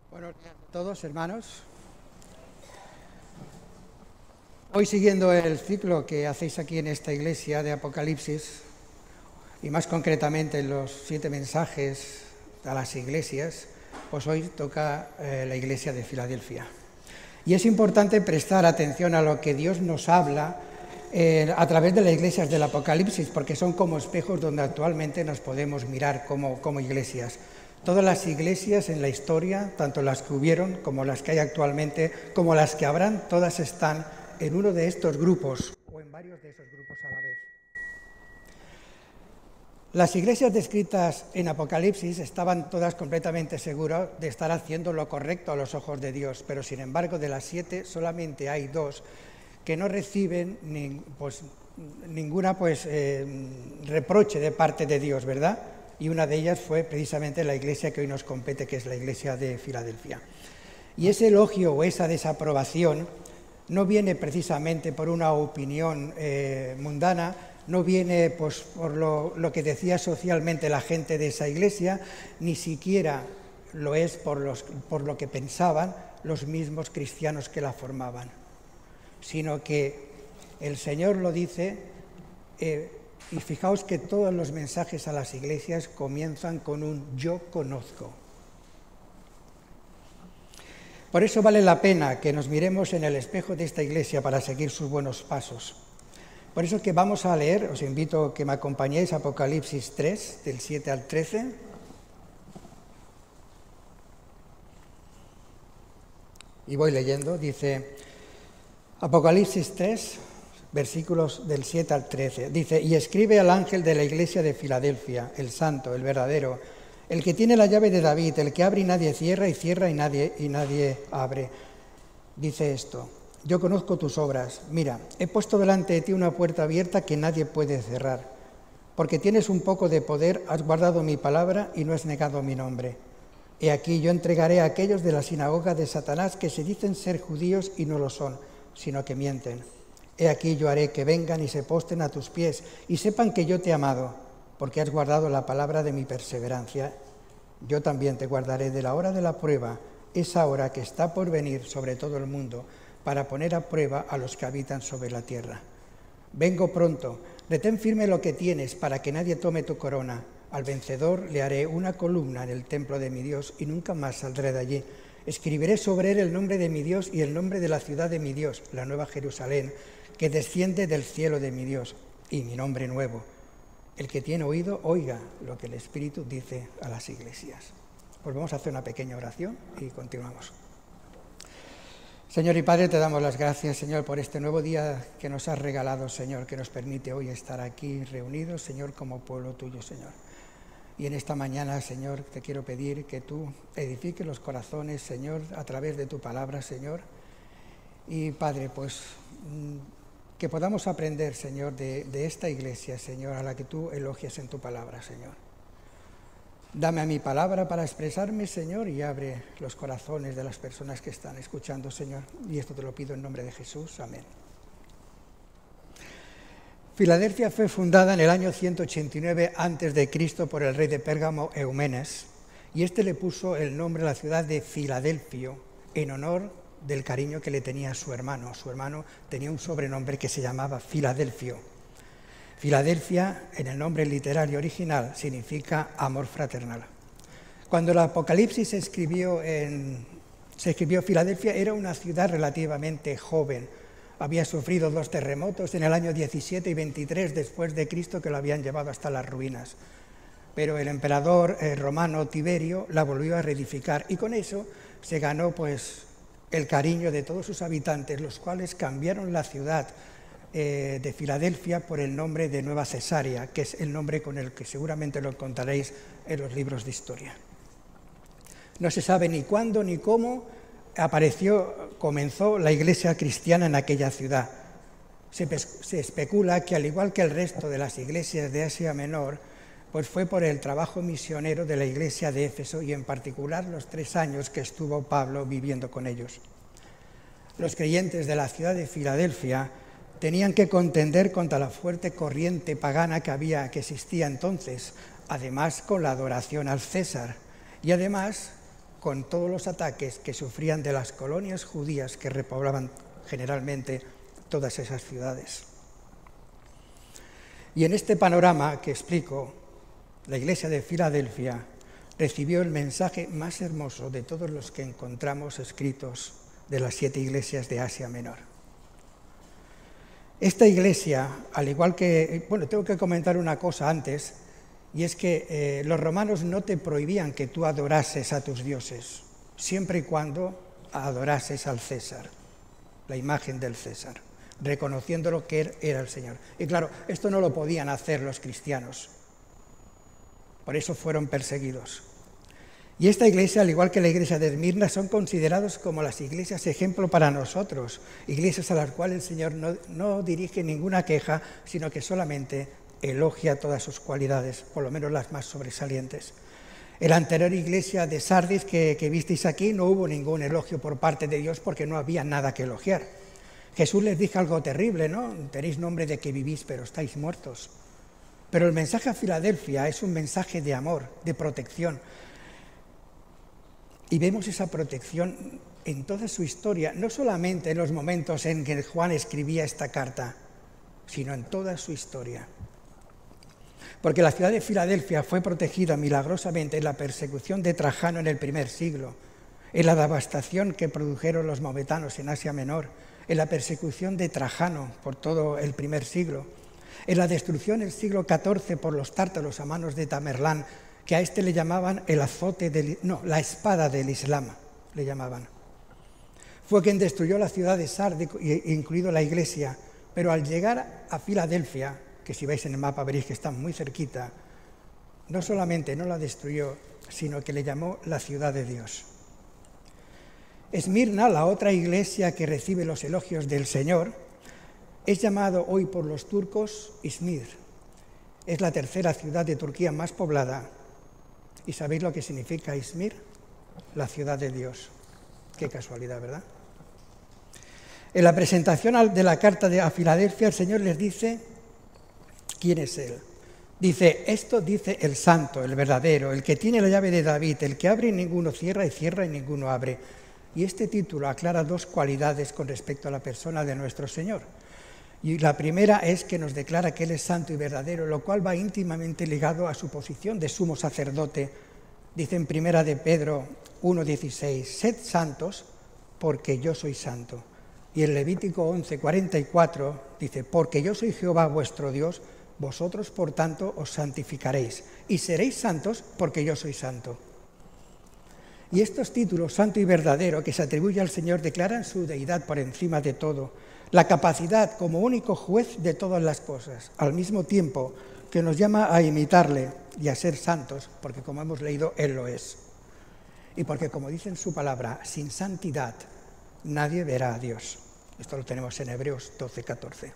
Buenos días a todos, hermanos. Hoy, siguiendo el ciclo que hacéis aquí en esta iglesia de Apocalipsis, y más concretamente en los 7 mensajes a las iglesias, pues hoy toca la iglesia de Filadelfia. Y es importante prestar atención a lo que Dios nos habla a través de las iglesias del Apocalipsis, porque son como espejos donde actualmente nos podemos mirar como iglesias. Todas las iglesias en la historia, tanto las que hubieron como las que hay actualmente, como las que habrán, todas están en uno de estos grupos o en varios de esos grupos a la vez. Las iglesias descritas en Apocalipsis estaban todas completamente seguras de estar haciendo lo correcto a los ojos de Dios, pero sin embargo de las 7 solamente hay 2 que no reciben ninguna reproche de parte de Dios, ¿verdad? Y una de ellas fue precisamente la iglesia que hoy nos compete, que es la iglesia de Filadelfia. Y ese elogio o esa desaprobación no viene precisamente por una opinión mundana, no viene por lo que decía socialmente la gente de esa iglesia, ni siquiera lo es por lo que pensaban los mismos cristianos que la formaban, sino que el Señor lo dice, y fijaos que todos los mensajes a las iglesias comienzan con un yo conozco. Por eso vale la pena que nos miremos en el espejo de esta iglesia para seguir sus buenos pasos. Por eso que vamos a leer, os invito a que me acompañéis a Apocalipsis 3, del 7 al 13. Y voy leyendo, dice Apocalipsis 3, versículos del 7 al 13. Dice, y escribe al ángel de la iglesia de Filadelfia, el santo, el verdadero, el que tiene la llave de David, el que abre y nadie cierra, y cierra y nadie abre. Dice esto, yo conozco tus obras, mira, he puesto delante de ti una puerta abierta que nadie puede cerrar, porque tienes un poco de poder, has guardado mi palabra y no has negado mi nombre. He aquí yo entregaré a aquellos de la sinagoga de Satanás que se dicen ser judíos y no lo son, sino que mienten. He aquí yo haré que vengan y se postren a tus pies y sepan que yo te he amado, porque has guardado la palabra de mi perseverancia. Yo también te guardaré de la hora de la prueba, esa hora que está por venir sobre todo el mundo, para poner a prueba a los que habitan sobre la tierra. Vengo pronto, retén firme lo que tienes para que nadie tome tu corona. Al vencedor le haré una columna en el templo de mi Dios y nunca más saldré de allí. Escribiré sobre él el nombre de mi Dios y el nombre de la ciudad de mi Dios, la nueva Jerusalén, que desciende del cielo de mi Dios, y mi nombre nuevo. El que tiene oído, oiga lo que el Espíritu dice a las iglesias. Pues vamos a hacer una pequeña oración y continuamos. Señor y Padre, te damos las gracias, Señor, por este nuevo día que nos has regalado, Señor, que nos permite hoy estar aquí reunidos, Señor, como pueblo tuyo, Señor. Y en esta mañana, Señor, te quiero pedir que tú edifiques los corazones, Señor, a través de tu palabra, Señor. Y, Padre, pues que podamos aprender, Señor, de esta iglesia, Señor, a la que tú elogias en tu palabra, Señor. Dame a mi palabra para expresarme, Señor, y abre los corazones de las personas que están escuchando, Señor. Y esto te lo pido en nombre de Jesús. Amén. Filadelfia fue fundada en el año 189 a.C. por el rey de Pérgamo, Eumenes, y este le puso el nombre a la ciudad de Filadelfio en honor del cariño que le tenía a su hermano. Su hermano tenía un sobrenombre que se llamaba Filadelfio. Filadelfia, en el nombre literario original, significa amor fraternal. Cuando el Apocalipsis se escribió Filadelfia, era una ciudad relativamente joven. Había sufrido 2 terremotos en el año 17 y 23 después de Cristo que lo habían llevado hasta las ruinas. Pero el emperador romano Tiberio la volvió a reedificar y con eso se ganó el cariño de todos sus habitantes, los cuales cambiaron la ciudad de Filadelfia por el nombre de Nueva Cesarea, que es el nombre con el que seguramente lo encontraréis en los libros de historia. No se sabe ni cuándo ni cómo comenzó la iglesia cristiana en aquella ciudad. Se especula que al igual que el resto de las iglesias de Asia Menor, pues fue por el trabajo misionero de la iglesia de Éfeso y en particular los 3 años que estuvo Pablo viviendo con ellos. Los creyentes de la ciudad de Filadelfia tenían que contender contra la fuerte corriente pagana que existía entonces, además con la adoración al César y además con todos los ataques que sufrían de las colonias judías que repoblaban generalmente todas esas ciudades. Y en este panorama que explico, la iglesia de Filadelfia recibió el mensaje más hermoso de todos los que encontramos escritos de las 7 iglesias de Asia Menor. Esta iglesia, al igual que... Bueno, tengo que comentar una cosa antes, y es que los romanos no te prohibían que tú adorases a tus dioses, siempre y cuando adorases al César, la imagen del César, reconociendo lo que era el Señor. Y claro, esto no lo podían hacer los cristianos, por eso fueron perseguidos. Y esta iglesia, al igual que la iglesia de Esmirna, son considerados como las iglesias ejemplo para nosotros, iglesias a las cuales el Señor no dirige ninguna queja, sino que solamente elogia todas sus cualidades, por lo menos las más sobresalientes. En la anterior iglesia de Sardis que visteis aquí no hubo ningún elogio por parte de Dios porque no había nada que elogiar. Jesús les dijo algo terrible, ¿no? Tenéis nombre de que vivís, pero estáis muertos. Pero el mensaje a Filadelfia es un mensaje de amor, de protección. Y vemos esa protección en toda su historia, no solamente en los momentos en que Juan escribía esta carta, sino en toda su historia. Porque la ciudad de Filadelfia fue protegida milagrosamente en la persecución de Trajano en el primer siglo, en la devastación que produjeron los maometanos en Asia Menor, en la persecución de Trajano por todo el primer siglo, en la destrucción del siglo XIV por los tártaros a manos de Tamerlán, que a este le llamaban la espada del Islam, le llamaban. Fue quien destruyó la ciudad de Sardis, incluido la iglesia, pero al llegar a Filadelfia, que si veis en el mapa veréis que está muy cerquita, no solamente no la destruyó, sino que le llamó la ciudad de Dios. Esmirna, la otra iglesia que recibe los elogios del Señor, es llamado hoy por los turcos Izmir. Es la tercera ciudad de Turquía más poblada. ¿Y sabéis lo que significa Izmir? La ciudad de Dios. Qué casualidad, ¿verdad? En la presentación de la carta a Filadelfia, el Señor les dice quién es Él. Dice, esto dice el santo, el verdadero, el que tiene la llave de David, el que abre y ninguno cierra y cierra y ninguno abre. Y este título aclara 2 cualidades con respecto a la persona de nuestro Señor. Y la primera es que nos declara que Él es santo y verdadero, lo cual va íntimamente ligado a su posición de sumo sacerdote. Dice en 1 de Pedro 1:16, sed santos porque yo soy santo. Y en Levítico 11:44 dice, porque yo soy Jehová vuestro Dios, vosotros por tanto os santificaréis y seréis santos porque yo soy santo. Y estos títulos, santo y verdadero, que se atribuye al Señor, declaran su deidad por encima de todo, la capacidad como único juez de todas las cosas, al mismo tiempo que nos llama a imitarle y a ser santos, porque como hemos leído, Él lo es. Y porque, como dice en su palabra, sin santidad nadie verá a Dios. Esto lo tenemos en Hebreos 12:14.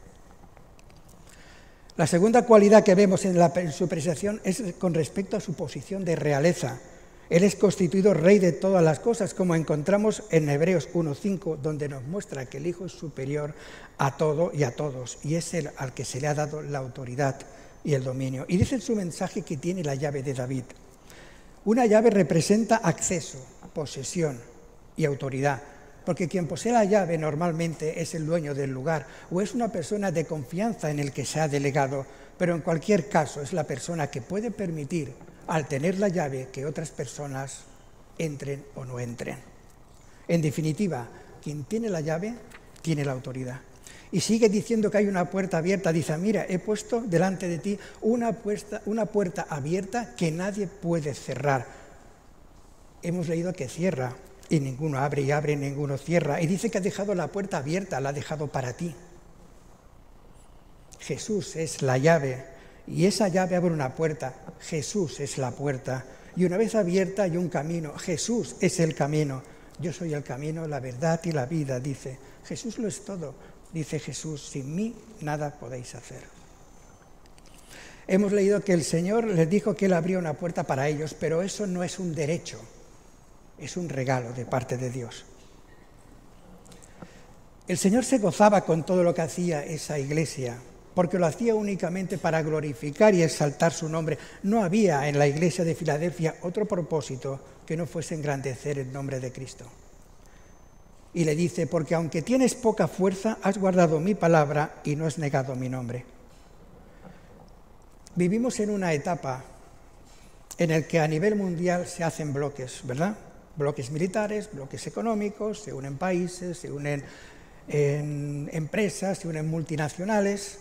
La segunda cualidad que vemos en su presentación es con respecto a su posición de realeza. Él es constituido rey de todas las cosas, como encontramos en Hebreos 1:5, donde nos muestra que el Hijo es superior a todo y a todos, y es Él al que se le ha dado la autoridad y el dominio. Y dice en su mensaje que tiene la llave de David. Una llave representa acceso, posesión y autoridad, porque quien posee la llave normalmente es el dueño del lugar o es una persona de confianza en el que se ha delegado, pero en cualquier caso es la persona que puede permitir, al tener la llave, que otras personas entren o no entren. En definitiva, quien tiene la llave tiene la autoridad. Y sigue diciendo que hay una puerta abierta. Dice, mira, he puesto delante de ti una puerta abierta que nadie puede cerrar. Hemos leído que cierra y ninguno abre, y abre y ninguno cierra. Y dice que ha dejado la puerta abierta, la ha dejado para ti. Jesús es la llave, y esa llave abre una puerta. Jesús es la puerta. Y una vez abierta hay un camino. Jesús es el camino. Yo soy el camino, la verdad y la vida, dice. Jesús lo es todo. Dice Jesús, sin mí nada podéis hacer. Hemos leído que el Señor les dijo que Él abría una puerta para ellos, pero eso no es un derecho, es un regalo de parte de Dios. El Señor se gozaba con todo lo que hacía esa iglesia, porque lo hacía únicamente para glorificar y exaltar su nombre. No había en la iglesia de Filadelfia otro propósito que no fuese engrandecer el nombre de Cristo. Y le dice, porque aunque tienes poca fuerza, has guardado mi palabra y no has negado mi nombre. Vivimos en una etapa en la que a nivel mundial se hacen bloques, ¿verdad? Bloques militares, bloques económicos, se unen países, se unen empresas, se unen multinacionales,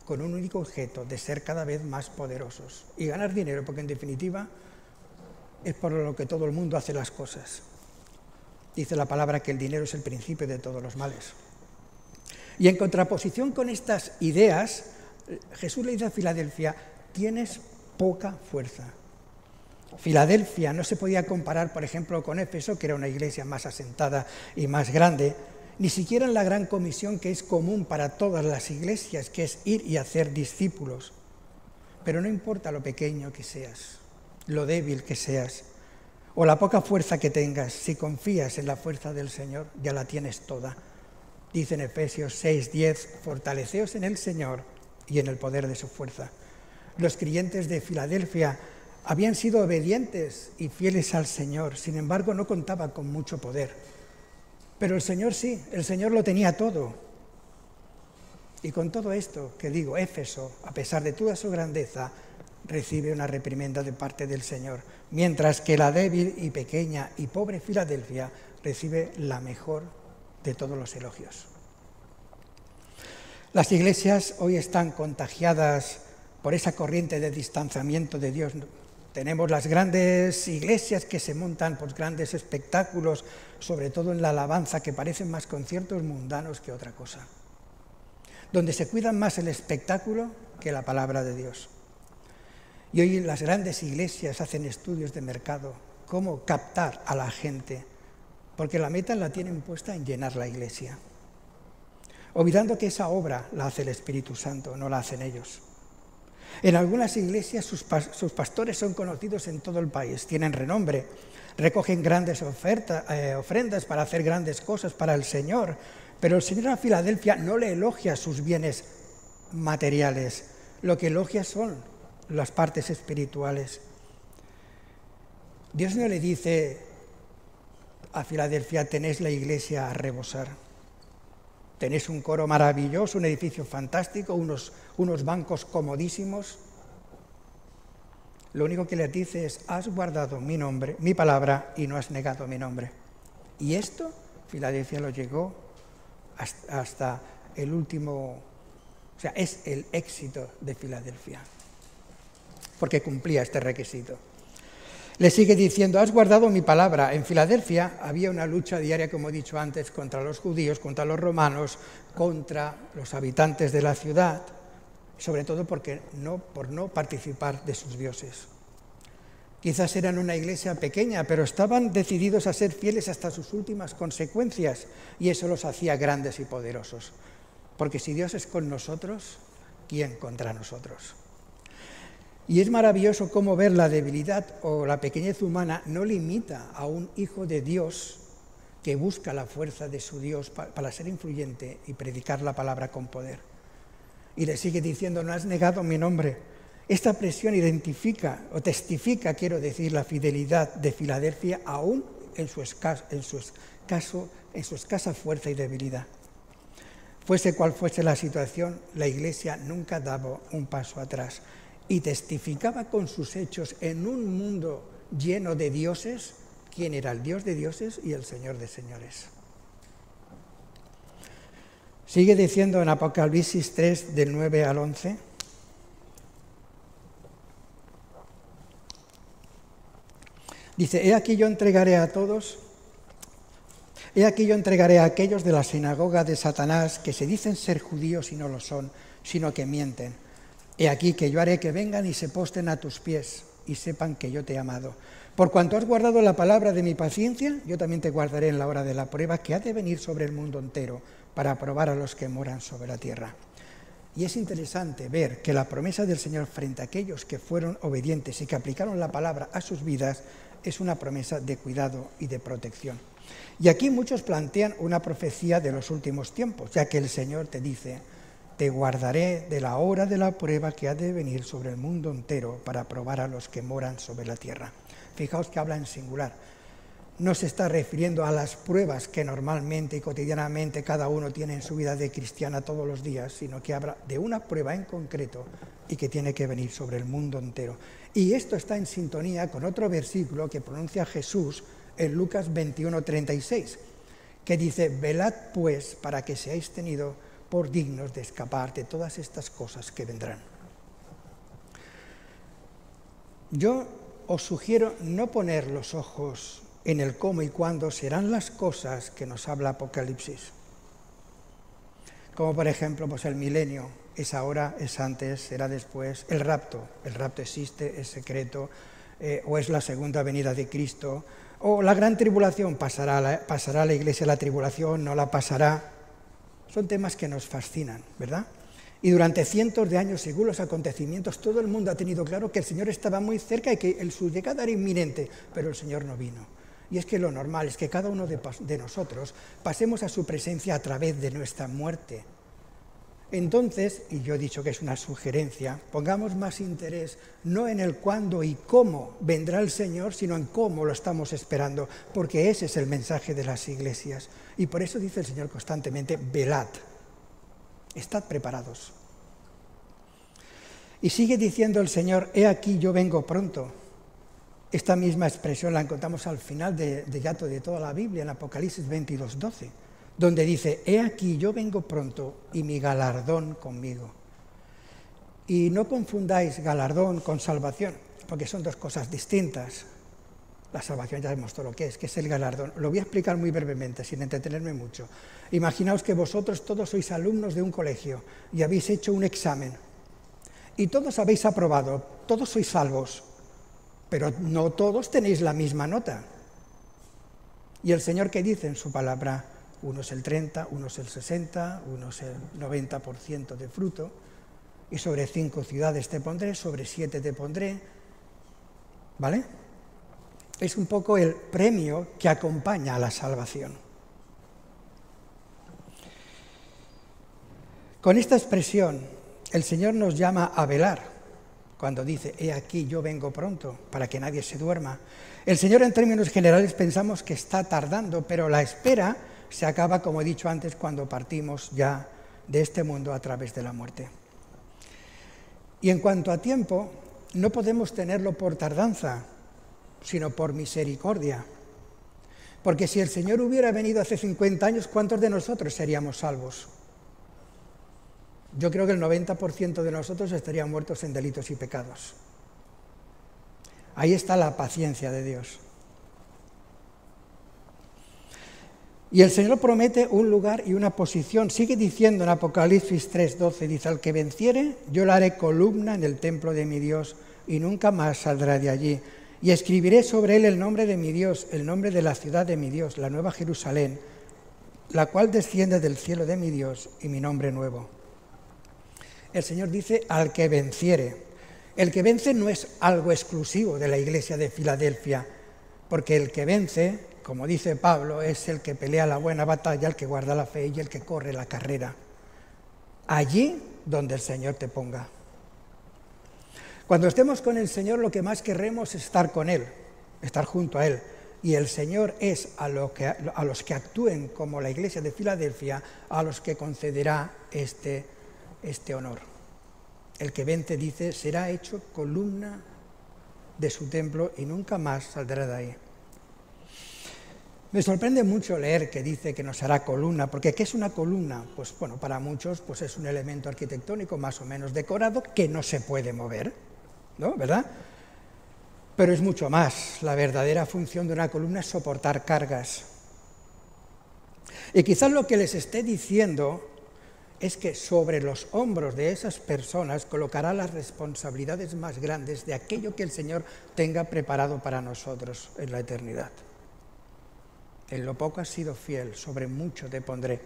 con un único objeto, de ser cada vez más poderosos y ganar dinero, porque en definitiva es por lo que todo el mundo hace las cosas. Dice la palabra que el dinero es el principio de todos los males. Y en contraposición con estas ideas, Jesús le dice a Filadelfia, tienes poca fuerza. Filadelfia no se podía comparar, por ejemplo, con Éfeso, que era una iglesia más asentada y más grande, ni siquiera en la gran comisión que es común para todas las iglesias, que es ir y hacer discípulos. Pero no importa lo pequeño que seas, lo débil que seas, o la poca fuerza que tengas, si confías en la fuerza del Señor, ya la tienes toda. Dice en Efesios 6:10, fortaleceos en el Señor y en el poder de su fuerza. Los creyentes de Filadelfia habían sido obedientes y fieles al Señor, sin embargo no contaban con mucho poder. Pero el Señor sí, el Señor lo tenía todo. Y con todo esto que digo, Éfeso, a pesar de toda su grandeza, recibe una reprimenda de parte del Señor, mientras que la débil y pequeña y pobre Filadelfia recibe la mejor de todos los elogios. Las iglesias hoy están contagiadas por esa corriente de distanciamiento de Dios. Tenemos las grandes iglesias que se montan por grandes espectáculos, sobre todo en la alabanza, que parecen más conciertos mundanos que otra cosa, donde se cuidan más el espectáculo que la palabra de Dios. Y hoy las grandes iglesias hacen estudios de mercado, cómo captar a la gente, porque la meta la tienen puesta en llenar la iglesia, olvidando que esa obra la hace el Espíritu Santo, no la hacen ellos. En algunas iglesias sus pastores son conocidos en todo el país, tienen renombre, recogen grandes ofrendas para hacer grandes cosas para el Señor, pero el Señor a Filadelfia no le elogia sus bienes materiales, lo que elogia son las partes espirituales. Dios no le dice a Filadelfia, tenéis la iglesia a rebosar, tenéis un coro maravilloso, un edificio fantástico, unos bancos comodísimos. Lo único que le dice es, has guardado mi nombre, mi palabra, y no has negado mi nombre. Y esto, Filadelfia lo llegó hasta el último, o sea, es el éxito de Filadelfia, porque cumplía este requisito. Le sigue diciendo, has guardado mi palabra. En Filadelfia había una lucha diaria, como he dicho antes, contra los judíos, contra los romanos, contra los habitantes de la ciudad, sobre todo por no participar de sus dioses. Quizás eran una iglesia pequeña, pero estaban decididos a ser fieles hasta sus últimas consecuencias, y eso los hacía grandes y poderosos. Porque si Dios es con nosotros, ¿quién contra nosotros? Y es maravilloso cómo ver la debilidad o la pequeñez humana no limita a un hijo de Dios que busca la fuerza de su Dios para ser influyente y predicar la palabra con poder. Y le sigue diciendo, no has negado mi nombre. Esta presión identifica o testifica, quiero decir, la fidelidad de Filadelfia aún en su escasa fuerza y debilidad. Fuese cual fuese la situación, la Iglesia nunca daba un paso atrás y testificaba con sus hechos en un mundo lleno de dioses, quién era el Dios de dioses y el Señor de señores. Sigue diciendo en Apocalipsis 3, del 9 al 11, dice, he aquí yo entregaré a aquellos de la sinagoga de Satanás que se dicen ser judíos y no lo son, sino que mienten. He aquí que yo haré que vengan y se postren a tus pies y sepan que yo te he amado. Por cuanto has guardado la palabra de mi paciencia, yo también te guardaré en la hora de la prueba que ha de venir sobre el mundo entero para probar a los que moran sobre la tierra. Y es interesante ver que la promesa del Señor frente a aquellos que fueron obedientes y que aplicaron la palabra a sus vidas es una promesa de cuidado y de protección. Y aquí muchos plantean una profecía de los últimos tiempos, ya que el Señor te dice, te guardaré de la hora de la prueba que ha de venir sobre el mundo entero para probar a los que moran sobre la tierra. Fijaos que habla en singular. No se está refiriendo a las pruebas que normalmente y cotidianamente cada uno tiene en su vida de cristiana todos los días, sino que habla de una prueba en concreto y que tiene que venir sobre el mundo entero. Y esto está en sintonía con otro versículo que pronuncia Jesús en Lucas 21:36, que dice: velad pues para que seáis tenidos por dignos de escapar de todas estas cosas que vendrán. Yo os sugiero no poner los ojos en el cómo y cuándo serán las cosas que nos habla Apocalipsis. Como por ejemplo, pues el milenio, es ahora, es antes, será después. El rapto existe, es secreto, o es la segunda venida de Cristo, o la gran tribulación, pasará la iglesia la tribulación, no la pasará. Son temas que nos fascinan, ¿verdad? Y durante cientos de años, según los acontecimientos, todo el mundo ha tenido claro que el Señor estaba muy cerca y que su llegada era inminente, pero el Señor no vino. Y es que lo normal es que cada uno de nosotros pasemos a su presencia a través de nuestra muerte. Entonces, y yo he dicho que es una sugerencia, pongamos más interés no en el cuándo y cómo vendrá el Señor, sino en cómo lo estamos esperando, porque ese es el mensaje de las iglesias. Y por eso dice el Señor constantemente: velad, estad preparados. Y sigue diciendo el Señor: he aquí yo vengo pronto. Esta misma expresión la encontramos al final de toda la Biblia, en Apocalipsis 22:12. Donde dice: he aquí yo vengo pronto y mi galardón conmigo. Y no confundáis galardón con salvación, porque son dos cosas distintas. La salvación ya vemos todo lo que es el galardón. Lo voy a explicar muy brevemente, sin entretenerme mucho. Imaginaos que vosotros todos sois alumnos de un colegio y habéis hecho un examen. Y todos habéis aprobado, todos sois salvos, pero no todos tenéis la misma nota. Y el Señor, ¿qué dice en su palabra? Unos el 30, unos el 60, unos el 90% de fruto, y sobre 5 ciudades te pondré, sobre 7 te pondré, ¿vale? Es un poco el premio que acompaña a la salvación. Con esta expresión, el Señor nos llama a velar, cuando dice: he aquí yo vengo pronto, para que nadie se duerma. El Señor, en términos generales, pensamos que está tardando, pero la espera se acaba, como he dicho antes, cuando partimos ya de este mundo a través de la muerte. Y en cuanto a tiempo, no podemos tenerlo por tardanza, sino por misericordia. Porque si el Señor hubiera venido hace 50 años, ¿cuántos de nosotros seríamos salvos? Yo creo que el 90% de nosotros estarían muertos en delitos y pecados. Ahí está la paciencia de Dios. Y el Señor promete un lugar y una posición. Sigue diciendo en Apocalipsis 3:12, dice: al que venciere, yo le haré columna en el templo de mi Dios y nunca más saldrá de allí. Y escribiré sobre él el nombre de mi Dios, el nombre de la ciudad de mi Dios, la nueva Jerusalén, la cual desciende del cielo de mi Dios, y mi nombre nuevo. El Señor dice: al que venciere. El que vence no es algo exclusivo de la iglesia de Filadelfia, porque el que vence, como dice Pablo, es el que pelea la buena batalla, el que guarda la fe y el que corre la carrera. Allí donde el Señor te ponga. Cuando estemos con el Señor, lo que más querremos es estar con Él, estar junto a Él. Y el Señor es a los que actúen como la iglesia de Filadelfia, a los que concederá este honor. El que vence, dice, será hecho columna de su templo y nunca más saldrá de ahí. Me sorprende mucho leer que dice que nos hará columna, porque ¿qué es una columna? Pues bueno, para muchos pues es un elemento arquitectónico más o menos decorado que no se puede mover, ¿no? ¿Verdad? Pero es mucho más. La verdadera función de una columna es soportar cargas. Y quizás lo que les esté diciendo es que sobre los hombros de esas personas colocará las responsabilidades más grandes de aquello que el Señor tenga preparado para nosotros en la eternidad. En lo poco has sido fiel, sobre mucho te pondré.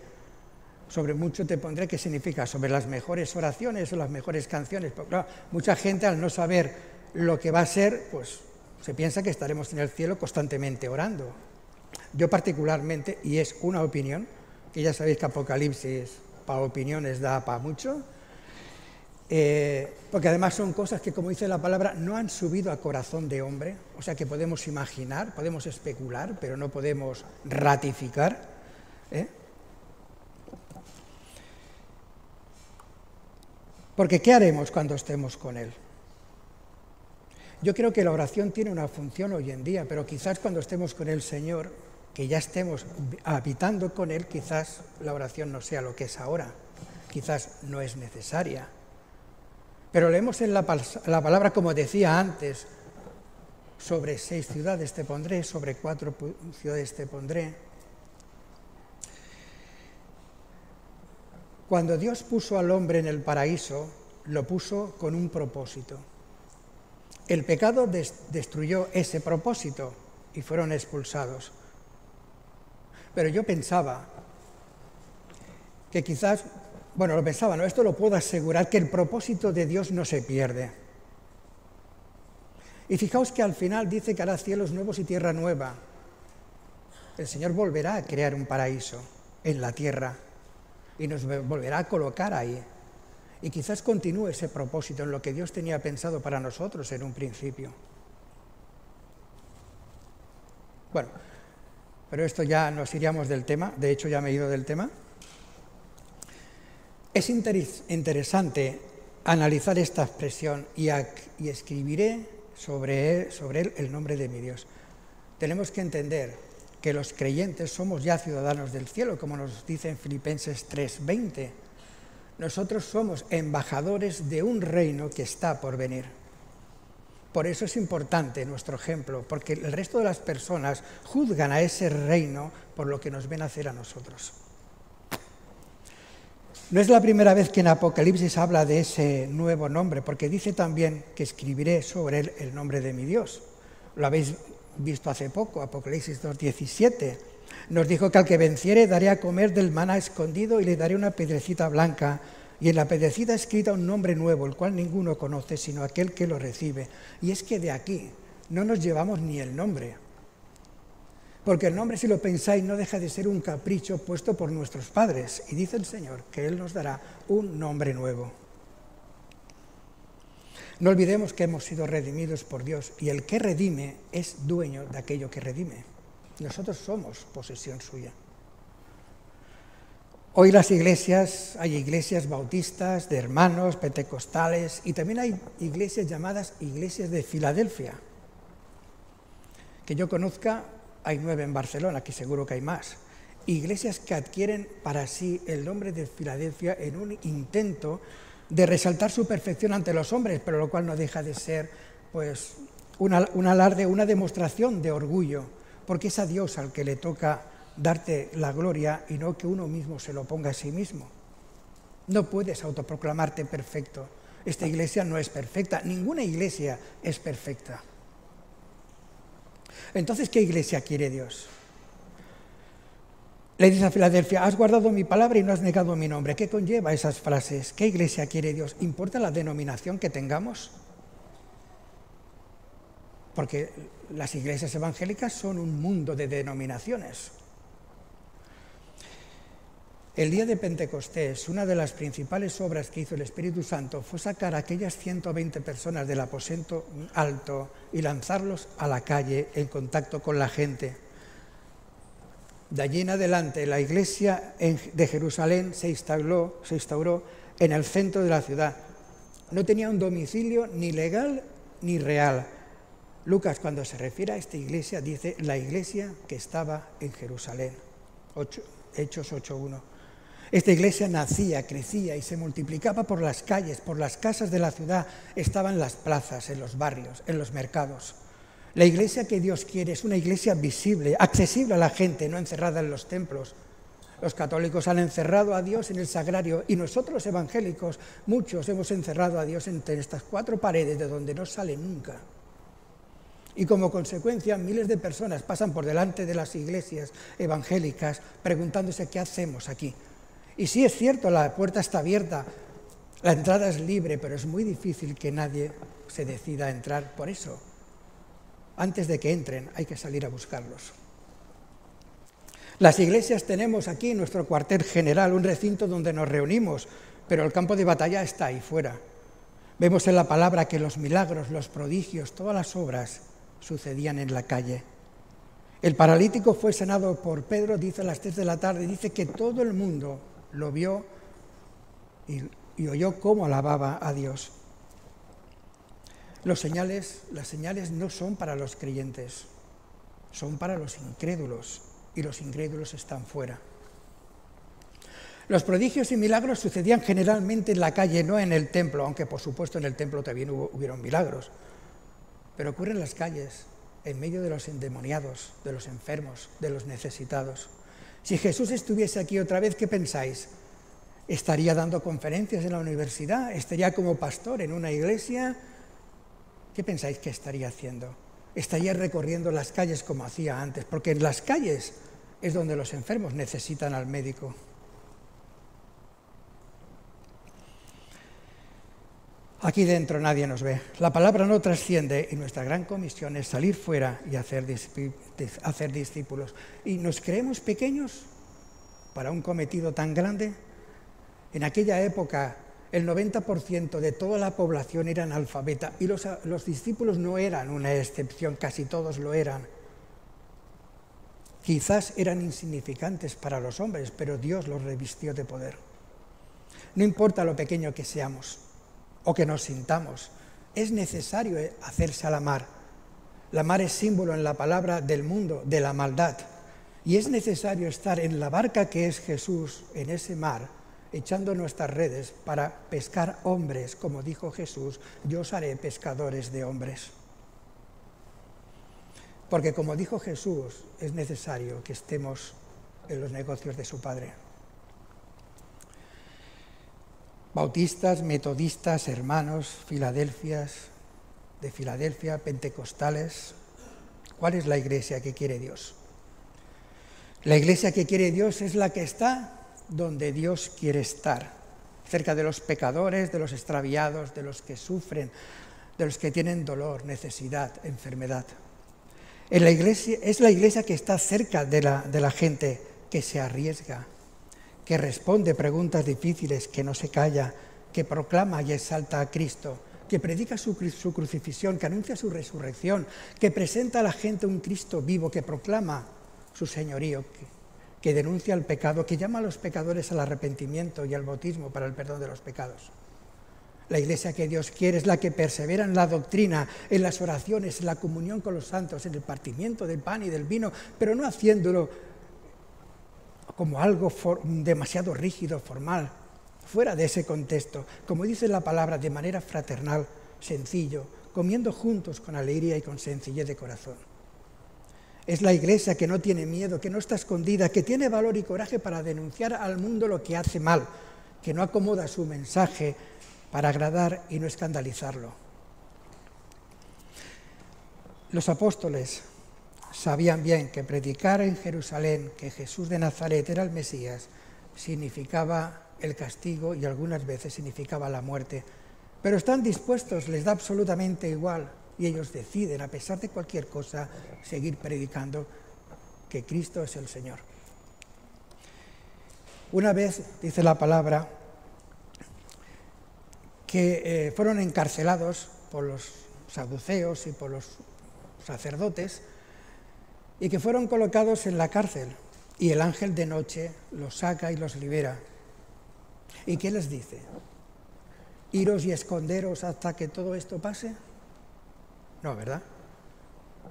Sobre mucho te pondré, ¿qué significa? Sobre las mejores oraciones o las mejores canciones. Porque, claro, mucha gente, al no saber lo que va a ser, pues se piensa que estaremos en el cielo constantemente orando. Yo particularmente, y es una opinión, que ya sabéis que Apocalipsis para opiniones da para mucho, porque además son cosas que, como dice la palabra, no han subido a corazón de hombre, o sea que podemos imaginar, podemos especular, pero no podemos ratificar. Porque ¿qué haremos cuando estemos con Él? Yo creo que la oración tiene una función hoy en día, pero quizás cuando estemos con el Señor, que ya estemos habitando con Él, quizás la oración no sea lo que es ahora, quizás no es necesaria. Pero leemos en la palabra, como decía antes, sobre 6 ciudades te pondré, sobre 4 ciudades te pondré. Cuando Dios puso al hombre en el paraíso, lo puso con un propósito. El pecado destruyó ese propósito y fueron expulsados. Pero yo pensaba que quizás, bueno, lo pensaba, ¿no? Esto lo puedo asegurar, que el propósito de Dios no se pierde. Y fijaos que al final dice que hará cielos nuevos y tierra nueva. El Señor volverá a crear un paraíso en la tierra y nos volverá a colocar ahí. Y quizás continúe ese propósito en lo que Dios tenía pensado para nosotros en un principio. Bueno, pero esto ya nos iríamos del tema, de hecho ya me he ido del tema. Es interesante analizar esta expresión y escribiré sobre él el nombre de mi Dios. Tenemos que entender que los creyentes somos ya ciudadanos del cielo, como nos dice en Filipenses 3:20. Nosotros somos embajadores de un reino que está por venir. Por eso es importante nuestro ejemplo, porque el resto de las personas juzgan a ese reino por lo que nos ven hacer a nosotros. No es la primera vez que en Apocalipsis habla de ese nuevo nombre, porque dice también que escribiré sobre él el nombre de mi Dios. Lo habéis visto hace poco, Apocalipsis 2:17. Nos dijo que al que venciere daré a comer del maná escondido y le daré una piedrecita blanca, y en la piedrecita escrita un nombre nuevo, el cual ninguno conoce sino aquel que lo recibe. Y es que de aquí no nos llevamos ni el nombre, porque el nombre, si lo pensáis, no deja de ser un capricho puesto por nuestros padres, y dice el Señor que Él nos dará un nombre nuevo. No olvidemos que hemos sido redimidos por Dios, y el que redime es dueño de aquello que redime. Nosotros somos posesión suya. Hoy hay iglesias bautistas, de hermanos, pentecostales, y también hay iglesias llamadas iglesias de Filadelfia. Que yo conozca, hay 9 en Barcelona, que seguro que hay más. Iglesias que adquieren para sí el nombre de Filadelfia en un intento de resaltar su perfección ante los hombres, pero lo cual no deja de ser pues, un alarde, una demostración de orgullo, porque es a Dios al que le toca darte la gloria y no que uno mismo se lo ponga a sí mismo. No puedes autoproclamarte perfecto. Esta iglesia no es perfecta, ninguna iglesia es perfecta. Entonces, ¿qué iglesia quiere Dios? Le dice a Filadelfia, has guardado mi palabra y no has negado mi nombre. ¿Qué conlleva esas frases? ¿Qué iglesia quiere Dios? ¿Importa la denominación que tengamos? Porque las iglesias evangélicas son un mundo de denominaciones. El día de Pentecostés, una de las principales obras que hizo el Espíritu Santo fue sacar a aquellas 120 personas del aposento alto y lanzarlos a la calle en contacto con la gente. De allí en adelante, la iglesia de Jerusalén se instauró en el centro de la ciudad. No tenía un domicilio ni legal ni real. Lucas, cuando se refiere a esta iglesia, dice la iglesia que estaba en Jerusalén. Hechos 8:1. Esta iglesia nacía, crecía y se multiplicaba por las calles, por las casas de la ciudad. Estaba en las plazas, en los barrios, en los mercados. La iglesia que Dios quiere es una iglesia visible, accesible a la gente, no encerrada en los templos. Los católicos han encerrado a Dios en el sagrario y nosotros los evangélicos, muchos hemos encerrado a Dios entre estas 4 paredes de donde no sale nunca. Y como consecuencia, miles de personas pasan por delante de las iglesias evangélicas preguntándose qué hacemos aquí. Y sí es cierto, la puerta está abierta, la entrada es libre, pero es muy difícil que nadie se decida a entrar por eso. Antes de que entren, hay que salir a buscarlos. Las iglesias tenemos aquí nuestro cuartel general, un recinto donde nos reunimos, pero el campo de batalla está ahí fuera. Vemos en la palabra que los milagros, los prodigios, todas las obras sucedían en la calle. El paralítico fue sanado por Pedro, dice a las 3 de la tarde, dice que todo el mundo lo vio y oyó cómo alababa a Dios. Las señales no son para los creyentes, son para los incrédulos, y los incrédulos están fuera. Los prodigios y milagros sucedían generalmente en la calle, no en el templo, aunque por supuesto en el templo también hubieron milagros, pero ocurren en las calles, en medio de los endemoniados, de los enfermos, de los necesitados. Si Jesús estuviese aquí otra vez, ¿qué pensáis? ¿Estaría dando conferencias en la universidad? ¿Estaría como pastor en una iglesia? ¿Qué pensáis que estaría haciendo? Estaría recorriendo las calles como hacía antes, porque en las calles es donde los enfermos necesitan al médico. Aquí dentro nadie nos ve. La palabra no trasciende y nuestra gran comisión es salir fuera y hacer discípulos. ¿Y nos creemos pequeños para un cometido tan grande? En aquella época el 90% de toda la población era analfabeta y los discípulos no eran una excepción, casi todos lo eran. Quizás eran insignificantes para los hombres, pero Dios los revistió de poder. No importa lo pequeño que seamos o que nos sintamos, es necesario hacerse a la mar. La mar es símbolo en la palabra del mundo, de la maldad, y es necesario estar en la barca que es Jesús, en ese mar, echando nuestras redes para pescar hombres, como dijo Jesús, yo os haré pescadores de hombres. Porque como dijo Jesús, es necesario que estemos en los negocios de su Padre. Bautistas, metodistas, hermanos, de Filadelfia, pentecostales. ¿Cuál es la iglesia que quiere Dios? La iglesia que quiere Dios es la que está donde Dios quiere estar, cerca de los pecadores, de los extraviados, de los que sufren, de los que tienen dolor, necesidad, enfermedad. Es la iglesia que está cerca de la gente, que se arriesga, que responde preguntas difíciles, que no se calla, que proclama y exalta a Cristo, que predica su crucifixión, que anuncia su resurrección, que presenta a la gente un Cristo vivo, que proclama su señorío, que denuncia el pecado, que llama a los pecadores al arrepentimiento y al bautismo para el perdón de los pecados. La iglesia que Dios quiere es la que persevera en la doctrina, en las oraciones, en la comunión con los santos, en el partimiento del pan y del vino, pero no haciéndolo como algo demasiado rígido, formal, fuera de ese contexto, como dice la palabra, de manera fraternal, sencillo, comiendo juntos con alegría y con sencillez de corazón. Es la iglesia que no tiene miedo, que no está escondida, que tiene valor y coraje para denunciar al mundo lo que hace mal, que no acomoda su mensaje para agradar y no escandalizarlo. Los apóstoles sabían bien que predicar en Jerusalén que Jesús de Nazaret era el Mesías significaba el castigo y algunas veces significaba la muerte, pero están dispuestos, les da absolutamente igual y ellos deciden, a pesar de cualquier cosa, seguir predicando que Cristo es el Señor. Una vez, dice la palabra, que fueron encarcelados por los saduceos y por los sacerdotes y que fueron colocados en la cárcel y el ángel de noche los saca y los libera. ¿Y qué les dice? ¿Iros y esconderos hasta que todo esto pase? No, ¿verdad?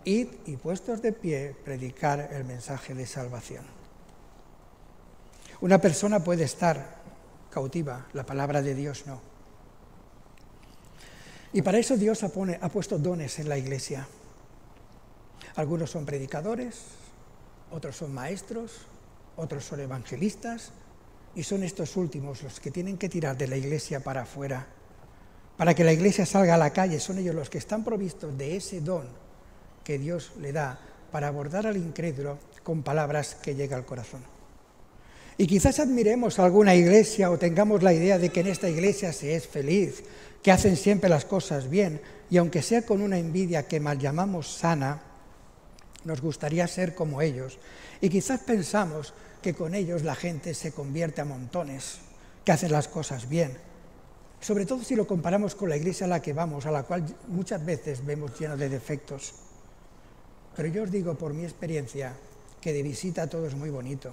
Id y puestos de pie, predicar el mensaje de salvación. Una persona puede estar cautiva, la palabra de Dios no. Y para eso Dios ha puesto dones en la iglesia. Algunos son predicadores, otros son maestros, otros son evangelistas, y son estos últimos los que tienen que tirar de la iglesia para afuera. Para que la iglesia salga a la calle, son ellos los que están provistos de ese don que Dios le da para abordar al incrédulo con palabras que llegan al corazón. Y quizás admiremos a alguna iglesia o tengamos la idea de que en esta iglesia se es feliz, que hacen siempre las cosas bien, y aunque sea con una envidia que mal llamamos sana, Nos gustaría ser como ellos. Y quizás pensamos que con ellos la gente se convierte a montones, que hacen las cosas bien. Sobre todo si lo comparamos con la iglesia a la que vamos, a la cual muchas veces vemos llena de defectos. Pero yo os digo por mi experiencia que de visita todo es muy bonito.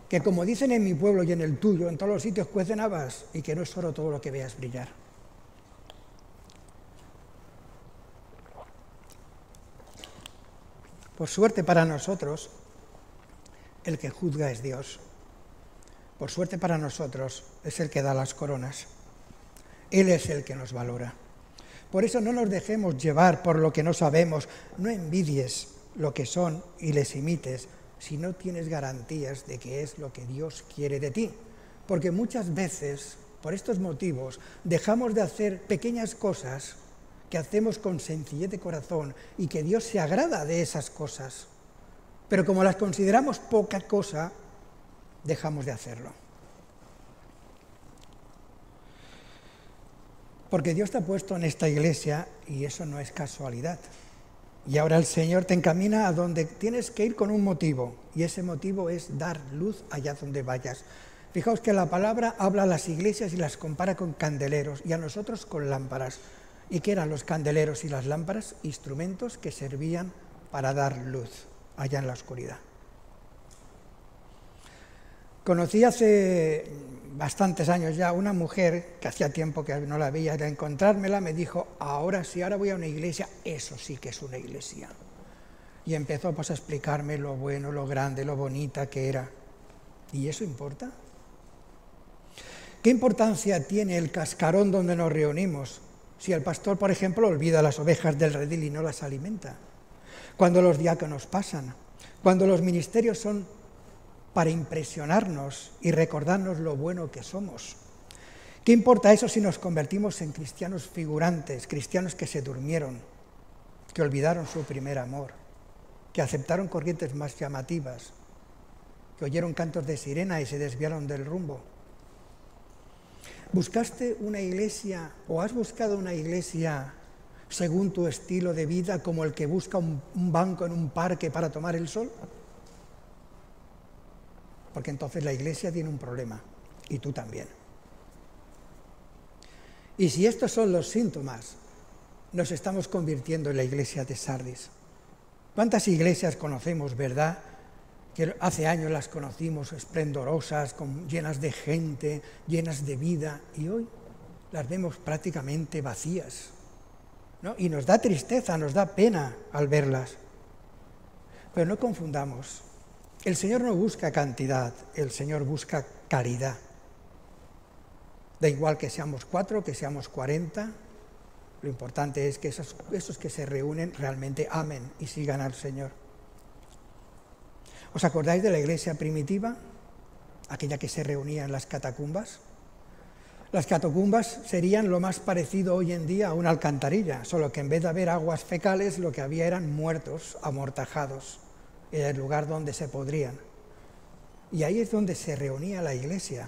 Que como dicen en mi pueblo y en el tuyo, en todos los sitios cuecen habas, y que no es oro todo lo que veas brillar. Por suerte para nosotros, el que juzga es Dios. Por suerte para nosotros es el que da las coronas. Él es el que nos valora. Por eso no nos dejemos llevar por lo que no sabemos. No envidies lo que son y les imites si no tienes garantías de que es lo que Dios quiere de ti. Porque muchas veces, por estos motivos, dejamos de hacer pequeñas cosas que hacemos con sencillez de corazón y que Dios se agrada de esas cosas. Pero como las consideramos poca cosa, dejamos de hacerlo. Porque Dios te ha puesto en esta iglesia y eso no es casualidad. Y ahora el Señor te encamina a donde tienes que ir con un motivo, y ese motivo es dar luz allá donde vayas. Fijaos que la palabra habla a las iglesias y las compara con candeleros y a nosotros con lámparas. ¿Y qué eran los candeleros y las lámparas? Instrumentos que servían para dar luz allá en la oscuridad. Conocí hace bastantes años ya una mujer que hacía tiempo que no la veía, y al encontrármela me dijo, ahora sí, ahora voy a una iglesia, eso sí que es una iglesia. Y empezó pues a explicarme lo bueno, lo grande, lo bonita que era. ¿Y eso importa? ¿Qué importancia tiene el cascarón donde nos reunimos si el pastor, por ejemplo, olvida las ovejas del redil y no las alimenta? Cuando los diáconos pasan, cuando los ministerios son para impresionarnos y recordarnos lo bueno que somos. ¿Qué importa eso si nos convertimos en cristianos figurantes, cristianos que se durmieron, que olvidaron su primer amor, que aceptaron corrientes más llamativas, que oyeron cantos de sirena y se desviaron del rumbo? ¿Buscaste una iglesia o has buscado una iglesia según tu estilo de vida, como el que busca un banco en un parque para tomar el sol? Porque entonces la iglesia tiene un problema, y tú también. Y si estos son los síntomas, nos estamos convirtiendo en la iglesia de Sardis. ¿Cuántas iglesias conocemos, verdad? Que hace años las conocimos esplendorosas, llenas de gente, llenas de vida, y hoy las vemos prácticamente vacías, ¿no? Y nos da tristeza, nos da pena al verlas. Pero no confundamos. El Señor no busca cantidad, el Señor busca calidad. Da igual que seamos 4, que seamos 40, lo importante es que esos que se reúnen realmente amen y sigan al Señor. ¿Os acordáis de la iglesia primitiva? Aquella que se reunía en las catacumbas. Las catacumbas serían lo más parecido hoy en día a una alcantarilla, solo que en vez de haber aguas fecales, lo que había eran muertos, amortajados. Era el lugar donde se podrían. Y ahí es donde se reunía la iglesia,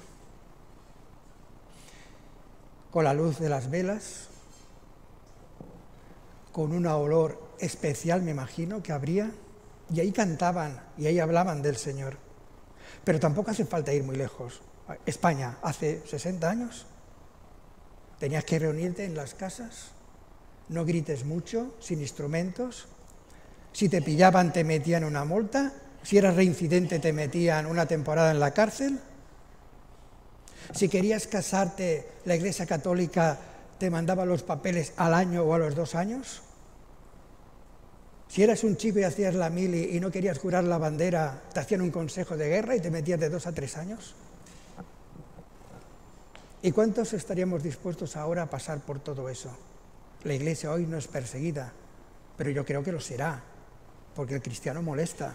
con la luz de las velas, con un olor especial, me imagino, que habría, y ahí cantaban, y ahí hablaban del Señor. Pero tampoco hace falta ir muy lejos. España, hace 60 años, tenías que reunirte en las casas, no grites mucho, sin instrumentos. Si te pillaban te metían una multa, si eras reincidente te metían una temporada en la cárcel. Si querías casarte, la Iglesia Católica te mandaba los papeles al año o a los 2 años. Si eras un chico y hacías la mili y no querías jurar la bandera, te hacían un consejo de guerra y te metías de 2 a 3 años. ¿Y cuántos estaríamos dispuestos ahora a pasar por todo eso? La Iglesia hoy no es perseguida, pero yo creo que lo será, porque el cristiano molesta.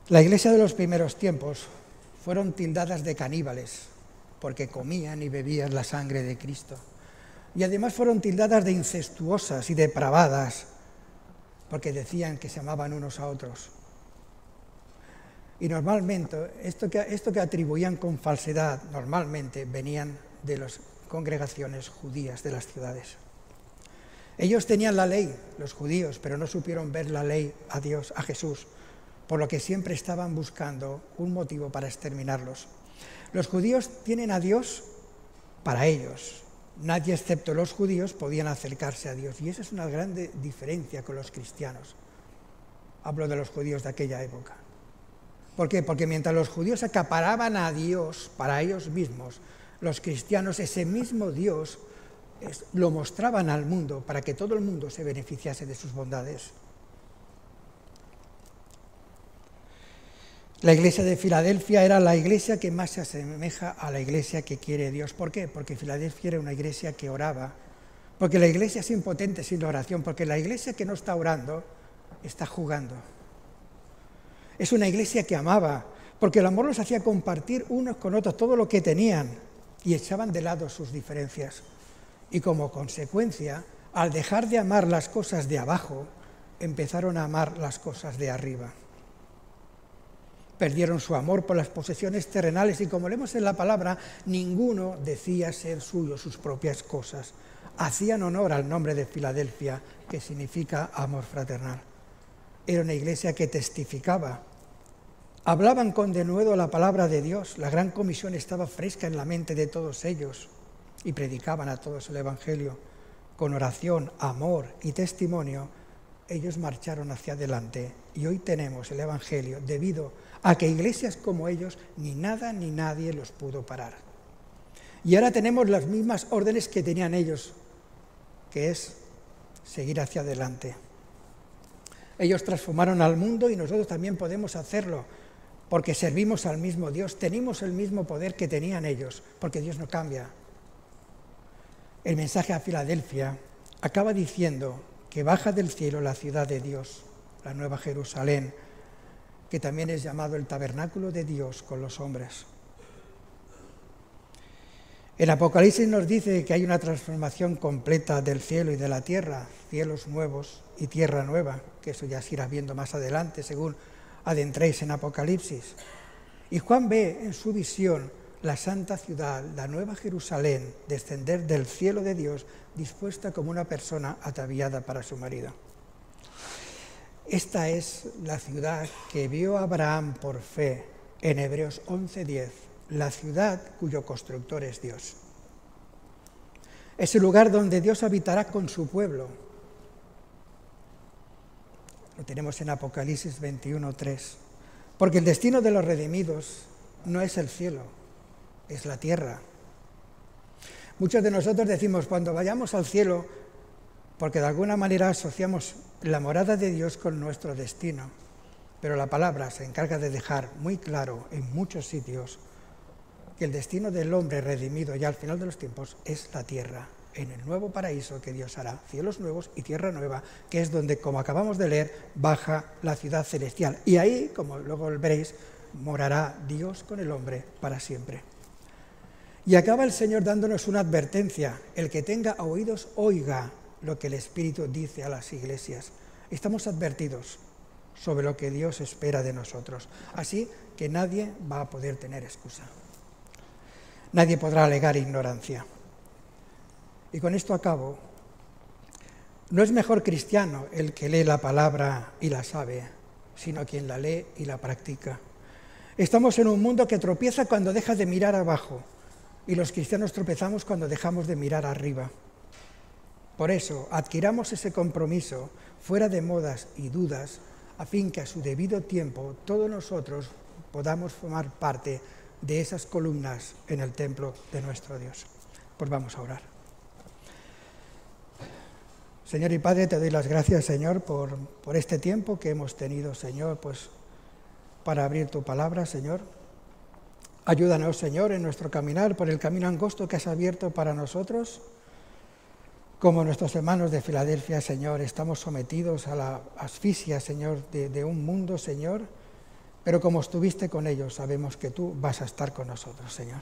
La iglesia de los primeros tiempos fueron tildadas de caníbales, porque comían y bebían la sangre de Cristo. Y además fueron tildadas de incestuosas y depravadas, porque decían que se amaban unos a otros. Y normalmente, esto que atribuían con falsedad, normalmente venían de las congregaciones judías de las ciudades. Ellos tenían la ley, los judíos, pero no supieron ver la ley a Dios, a Jesús, por lo que siempre estaban buscando un motivo para exterminarlos. Los judíos tienen a Dios para ellos. Nadie excepto los judíos podían acercarse a Dios. Y esa es una gran diferencia con los cristianos. Hablo de los judíos de aquella época. ¿Por qué? Porque mientras los judíos acaparaban a Dios para ellos mismos, los cristianos ese mismo Dios lo mostraban al mundo para que todo el mundo se beneficiase de sus bondades. La iglesia de Filadelfia era la iglesia que más se asemeja a la iglesia que quiere Dios. ¿Por qué? Porque Filadelfia era una iglesia que oraba. Porque la iglesia es impotente sin oración. Porque la iglesia que no está orando está jugando. Es una iglesia que amaba. Porque el amor los hacía compartir unos con otros todo lo que tenían. Y echaban de lado sus diferencias. Y como consecuencia, al dejar de amar las cosas de abajo, empezaron a amar las cosas de arriba. Perdieron su amor por las posesiones terrenales y, como leemos en la palabra, ninguno decía ser suyo sus propias cosas. Hacían honor al nombre de Filadelfia, que significa amor fraternal. Era una iglesia que testificaba. Hablaban con denuedo la palabra de Dios. La gran comisión estaba fresca en la mente de todos ellos y predicaban a todos el Evangelio. Con oración, amor y testimonio, ellos marcharon hacia adelante y hoy tenemos el Evangelio debido a que iglesias como ellos ni nada ni nadie los pudo parar. Y ahora tenemos las mismas órdenes que tenían ellos, que es seguir hacia adelante. Ellos transformaron al mundo y nosotros también podemos hacerlo, porque servimos al mismo Dios, tenemos el mismo poder que tenían ellos, porque Dios no cambia. El mensaje a Filadelfia acaba diciendo que baja del cielo la ciudad de Dios, la Nueva Jerusalén, que también es llamado el tabernáculo de Dios con los hombres. En Apocalipsis nos dice que hay una transformación completa del cielo y de la tierra, cielos nuevos y tierra nueva, que eso ya se irá viendo más adelante según adentréis en Apocalipsis. Y Juan ve en su visión la santa ciudad, la Nueva Jerusalén, descender del cielo de Dios, dispuesta como una persona ataviada para su marido. Esta es la ciudad que vio Abraham por fe en Hebreos 11:10, la ciudad cuyo constructor es Dios. Es el lugar donde Dios habitará con su pueblo. Lo tenemos en Apocalipsis 21:3. Porque el destino de los redimidos no es el cielo, es la tierra. Muchos de nosotros decimos, cuando vayamos al cielo, porque de alguna manera asociamos la morada de Dios con nuestro destino. Pero la palabra se encarga de dejar muy claro en muchos sitios que el destino del hombre redimido ya al final de los tiempos es la tierra, en el nuevo paraíso que Dios hará, cielos nuevos y tierra nueva, que es donde, como acabamos de leer, baja la ciudad celestial. Y ahí, como luego veréis, morará Dios con el hombre para siempre. Y acaba el Señor dándonos una advertencia: el que tenga oídos, oiga lo que el Espíritu dice a las iglesias. Estamos advertidos sobre lo que Dios espera de nosotros. Así que nadie va a poder tener excusa. Nadie podrá alegar ignorancia. Y con esto acabo. No es mejor cristiano el que lee la palabra y la sabe, sino quien la lee y la practica. Estamos en un mundo que tropieza cuando deja de mirar abajo, y los cristianos tropezamos cuando dejamos de mirar arriba. Por eso, adquiramos ese compromiso fuera de modas y dudas, a fin que a su debido tiempo todos nosotros podamos formar parte de esas columnas en el templo de nuestro Dios. Pues vamos a orar. Señor y Padre, te doy las gracias, Señor, por este tiempo que hemos tenido, Señor, pues para abrir tu palabra, Señor. Ayúdanos, Señor, en nuestro caminar por el camino angosto que has abierto para nosotros. Como nuestros hermanos de Filadelfia, Señor, estamos sometidos a la asfixia, Señor, de un mundo, Señor, pero como estuviste con ellos, sabemos que tú vas a estar con nosotros, Señor.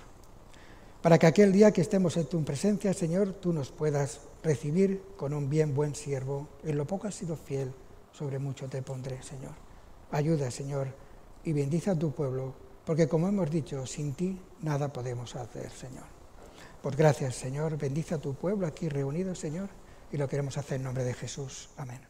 Para que aquel día que estemos en tu presencia, Señor, tú nos puedas recibir con un bien buen siervo. En lo poco has sido fiel, sobre mucho te pondré, Señor. Ayuda, Señor, y bendice a tu pueblo, porque como hemos dicho, sin ti nada podemos hacer, Señor. Pues gracias, Señor, bendice a tu pueblo aquí reunido, Señor, y lo queremos hacer en nombre de Jesús. Amén.